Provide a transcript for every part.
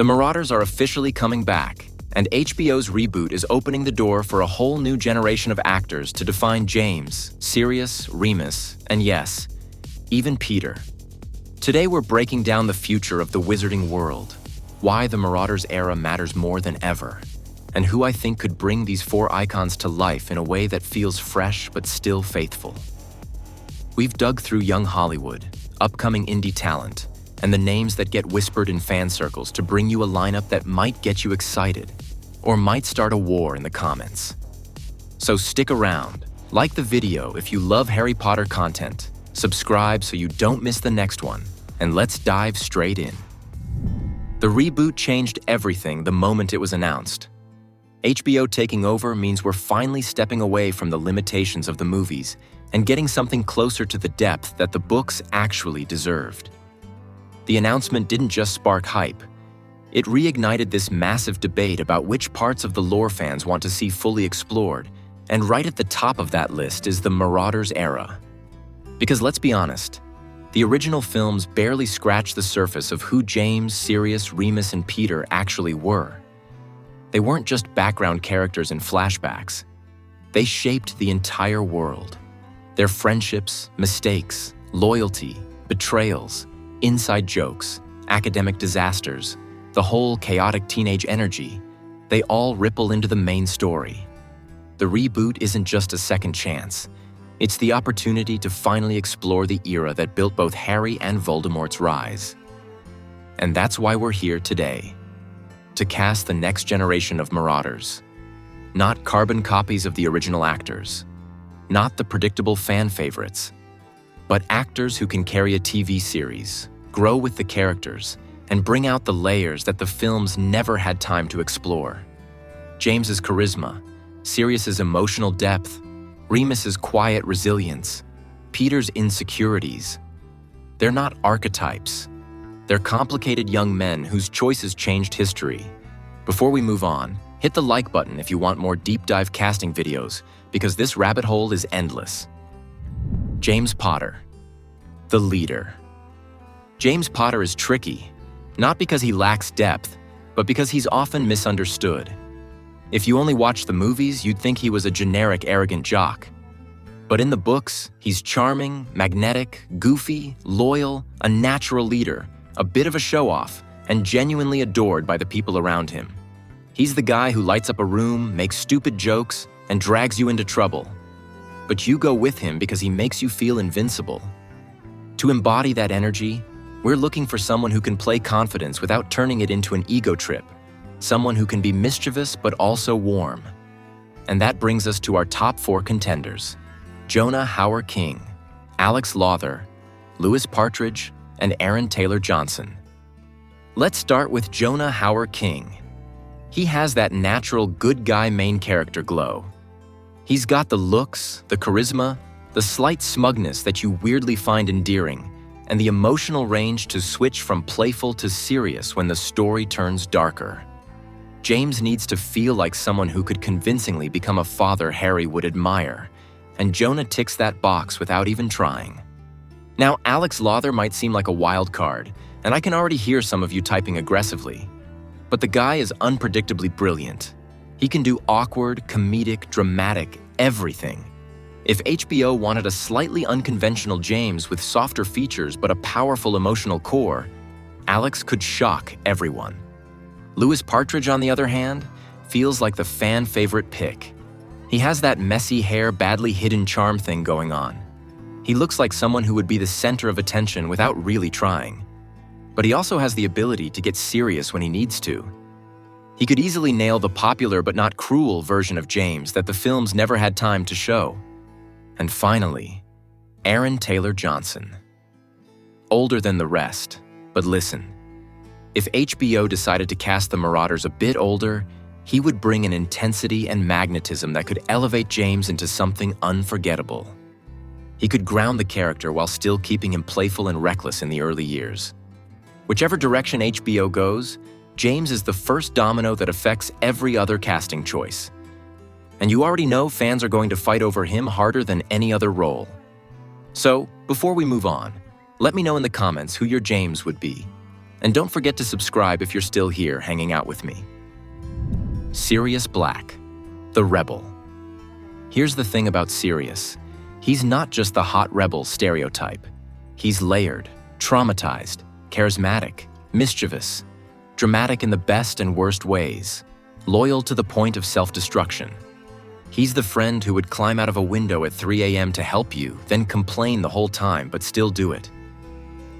The Marauders are officially coming back, and HBO's reboot is opening the door for a whole new generation of actors to define James, Sirius, Remus, and yes, even Peter. Today we're breaking down the future of the wizarding world, why the Marauders era matters more than ever, and who I think could bring these four icons to life in a way that feels fresh but still faithful. We've dug through young Hollywood, upcoming indie talent, and the names that get whispered in fan circles to bring you a lineup that might get you excited, or might start a war in the comments. So stick around, like the video if you love Harry Potter content, subscribe so you don't miss the next one, and let's dive straight in. The reboot changed everything the moment it was announced. HBO taking over means we're finally stepping away from the limitations of the movies and getting something closer to the depth that the books actually deserved. The announcement didn't just spark hype. It reignited this massive debate about which parts of the lore fans want to see fully explored, and right at the top of that list is the Marauders era. Because let's be honest, the original films barely scratched the surface of who James, Sirius, Remus, and Peter actually were. They weren't just background characters in flashbacks. They shaped the entire world. Their friendships, mistakes, loyalty, betrayals, inside jokes, academic disasters, the whole chaotic teenage energy, they all ripple into the main story. The reboot isn't just a second chance. It's the opportunity to finally explore the era that built both Harry and Voldemort's rise. And that's why we're here today, to cast the next generation of Marauders. Not carbon copies of the original actors, not the predictable fan favorites, but actors who can carry a TV series, grow with the characters, and bring out the layers that the films never had time to explore. James's charisma, Sirius's emotional depth, Remus's quiet resilience, Peter's insecurities. They're not archetypes. They're complicated young men whose choices changed history. Before we move on, hit the like button if you want more deep dive casting videos, because this rabbit hole is endless. James Potter, the leader. James Potter is tricky, not because he lacks depth, but because he's often misunderstood. If you only watch the movies, you'd think he was a generic, arrogant jock. But in the books, he's charming, magnetic, goofy, loyal, a natural leader, a bit of a show-off, and genuinely adored by the people around him. He's the guy who lights up a room, makes stupid jokes, and drags you into trouble. But you go with him because he makes you feel invincible. To embody that energy, we're looking for someone who can play confidence without turning it into an ego trip. Someone who can be mischievous but also warm. And that brings us to our top four contenders: Jonah Hauer-King, Alex Lawther, Louis Partridge, and Aaron Taylor-Johnson. Let's start with Jonah Hauer-King. He has that natural good guy main character glow. He's got the looks, the charisma, the slight smugness that you weirdly find endearing, and the emotional range to switch from playful to serious when the story turns darker. James needs to feel like someone who could convincingly become a father Harry would admire, and Jonah ticks that box without even trying. Now, Alex Lawther might seem like a wild card, and I can already hear some of you typing aggressively. But the guy is unpredictably brilliant. He can do awkward, comedic, dramatic, everything. If HBO wanted a slightly unconventional James with softer features but a powerful emotional core, Alex could shock everyone. Louis Partridge, on the other hand, feels like the fan favorite pick. He has that messy hair, badly hidden charm thing going on. He looks like someone who would be the center of attention without really trying. But he also has the ability to get serious when he needs to. He could easily nail the popular but not cruel version of James that the films never had time to show. And finally, Aaron Taylor-Johnson. Older than the rest, but listen. If HBO decided to cast the Marauders a bit older, he would bring an intensity and magnetism that could elevate James into something unforgettable. He could ground the character while still keeping him playful and reckless in the early years. Whichever direction HBO goes, James is the first domino that affects every other casting choice. And you already know fans are going to fight over him harder than any other role. So, before we move on, let me know in the comments who your James would be. And don't forget to subscribe if you're still here hanging out with me. Sirius Black, the rebel. Here's the thing about Sirius. He's not just the hot rebel stereotype. He's layered, traumatized, charismatic, mischievous, dramatic in the best and worst ways, loyal to the point of self-destruction. He's the friend who would climb out of a window at 3 a.m. to help you, then complain the whole time but still do it.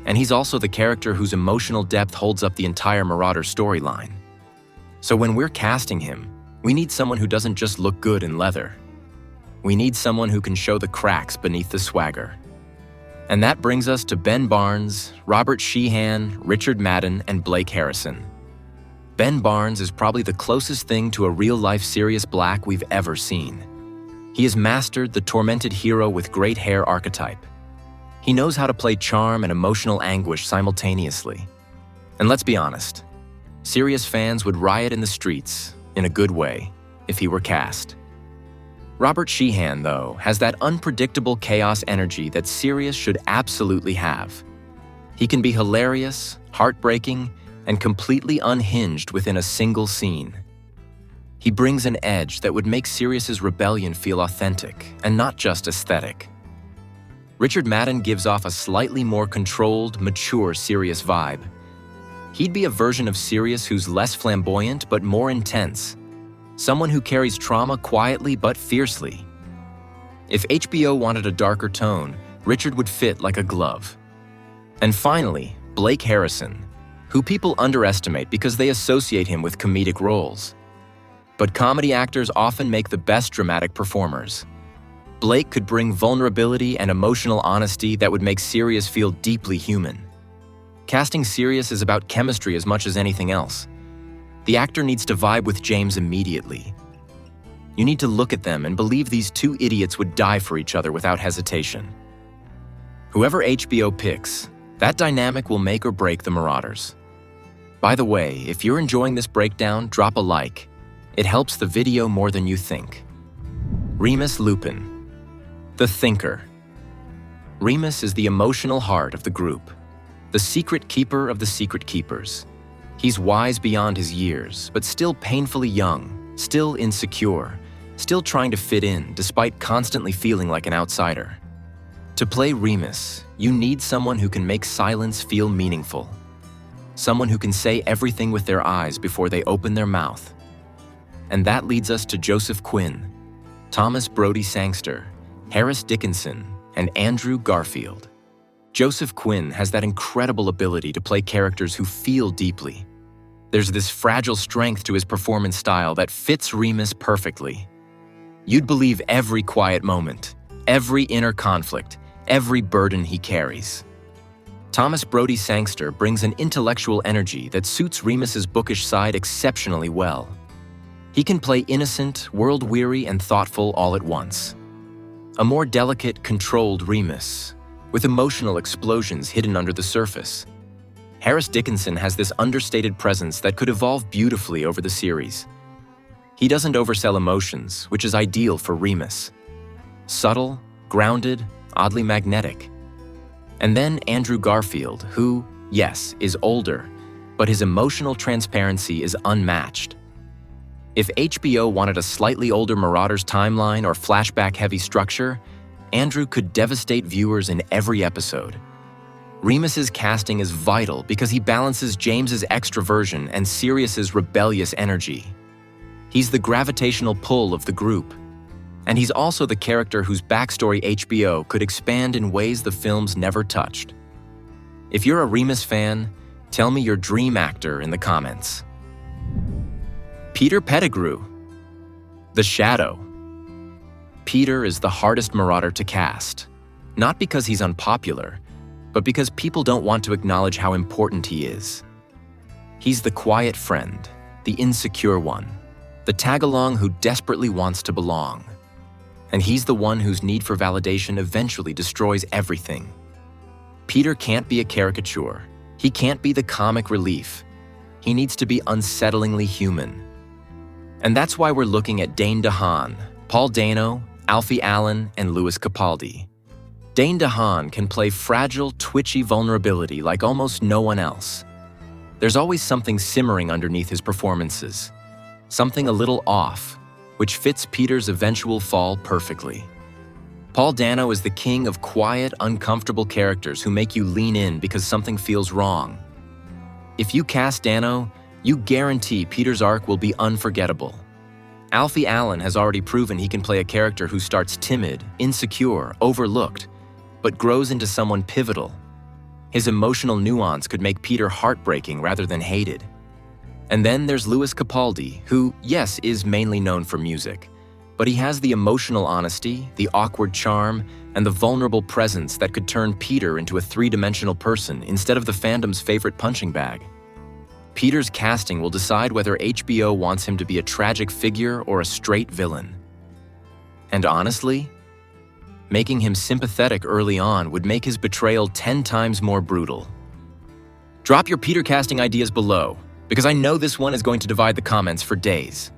And he's also the character whose emotional depth holds up the entire Marauders storyline. So when we're casting him, we need someone who doesn't just look good in leather. We need someone who can show the cracks beneath the swagger. And that brings us to Ben Barnes, Robert Sheehan, Richard Madden, and Blake Harrison. Ben Barnes is probably the closest thing to a real-life Sirius Black we've ever seen. He has mastered the tormented hero with great hair archetype. He knows how to play charm and emotional anguish simultaneously. And let's be honest, Sirius fans would riot in the streets, in a good way, if he were cast. Robert Sheehan, though, has that unpredictable chaos energy that Sirius should absolutely have. He can be hilarious, heartbreaking, and completely unhinged within a single scene. He brings an edge that would make Sirius's rebellion feel authentic and not just aesthetic. Richard Madden gives off a slightly more controlled, mature Sirius vibe. He'd be a version of Sirius who's less flamboyant but more intense, someone who carries trauma quietly but fiercely. If HBO wanted a darker tone, Richard would fit like a glove. And finally, Blake Harrison, who people underestimate because they associate him with comedic roles. But comedy actors often make the best dramatic performers. Blake could bring vulnerability and emotional honesty that would make Sirius feel deeply human. Casting Sirius is about chemistry as much as anything else. The actor needs to vibe with James immediately. You need to look at them and believe these two idiots would die for each other without hesitation. Whoever HBO picks, that dynamic will make or break the Marauders. By the way, if you're enjoying this breakdown, drop a like. It helps the video more than you think. Remus Lupin, the thinker. Remus is the emotional heart of the group, the secret keeper of the secret keepers. He's wise beyond his years, but still painfully young, still insecure, still trying to fit in despite constantly feeling like an outsider. To play Remus, you need someone who can make silence feel meaningful. Someone who can say everything with their eyes before they open their mouth. And that leads us to Joseph Quinn, Thomas Brodie Sangster, Harris Dickinson, and Andrew Garfield. Joseph Quinn has that incredible ability to play characters who feel deeply. There's this fragile strength to his performance style that fits Remus perfectly. You'd believe every quiet moment, every inner conflict, every burden he carries. Thomas Brodie Sangster brings an intellectual energy that suits Remus's bookish side exceptionally well. He can play innocent, world-weary, and thoughtful all at once. A more delicate, controlled Remus, with emotional explosions hidden under the surface. Harris Dickinson has this understated presence that could evolve beautifully over the series. He doesn't oversell emotions, which is ideal for Remus. Subtle, grounded, oddly magnetic. And then Andrew Garfield, who, yes, is older, but his emotional transparency is unmatched. If HBO wanted a slightly older Marauders timeline or flashback-heavy structure, Andrew could devastate viewers in every episode. Remus's casting is vital because he balances James's extroversion and Sirius's rebellious energy. He's the gravitational pull of the group. And he's also the character whose backstory HBO could expand in ways the films never touched. If you're a Remus fan, tell me your dream actor in the comments. Peter Pettigrew, the Shadow. Peter is the hardest Marauder to cast, not because he's unpopular, but because people don't want to acknowledge how important he is. He's the quiet friend, the insecure one, the tag-along who desperately wants to belong. And he's the one whose need for validation eventually destroys everything. Peter can't be a caricature. He can't be the comic relief. He needs to be unsettlingly human. And that's why we're looking at Dane DeHaan, Paul Dano, Alfie Allen, and Louis Capaldi. Dane DeHaan can play fragile, twitchy vulnerability like almost no one else. there's always something simmering underneath his performances. Something a little off, which fits Peter's eventual fall perfectly. Paul Dano is the king of quiet, uncomfortable characters who make you lean in because something feels wrong. If you cast Dano, you guarantee Peter's arc will be unforgettable. Alfie Allen has already proven he can play a character who starts timid, insecure, overlooked, but grows into someone pivotal. His emotional nuance could make Peter heartbreaking rather than hated. And then there's Lewis Capaldi, who, yes, is mainly known for music, but he has the emotional honesty, the awkward charm, and the vulnerable presence that could turn Peter into a three-dimensional person instead of the fandom's favorite punching bag. Peter's casting will decide whether HBO wants him to be a tragic figure or a straight villain. And honestly, making him sympathetic early on would make his betrayal 10 times more brutal. Drop your Peter casting ideas below, because I know this one is going to divide the comments for days.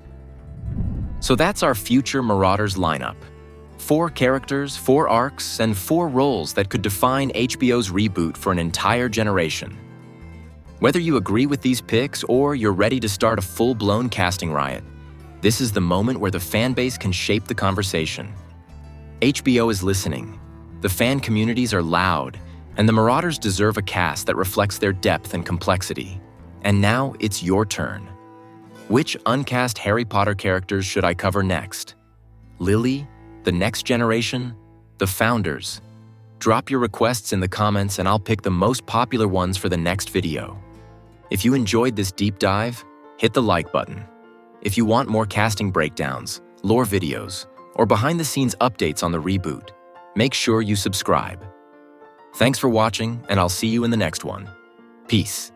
So that's our future Marauders lineup. 4 characters, 4 arcs, and 4 roles that could define HBO's reboot for an entire generation. Whether you agree with these picks or you're ready to start a full-blown casting riot, this is the moment where the fanbase can shape the conversation. HBO is listening, the fan communities are loud, and the Marauders deserve a cast that reflects their depth and complexity. And now it's your turn. Which uncast Harry Potter characters should I cover next? Lily? The Next Generation? The Founders? Drop your requests in the comments and I'll pick the most popular ones for the next video. If you enjoyed this deep dive, hit the like button. If you want more casting breakdowns, lore videos, or behind-the-scenes updates on the reboot, make sure you subscribe. Thanks for watching, and I'll see you in the next one. Peace.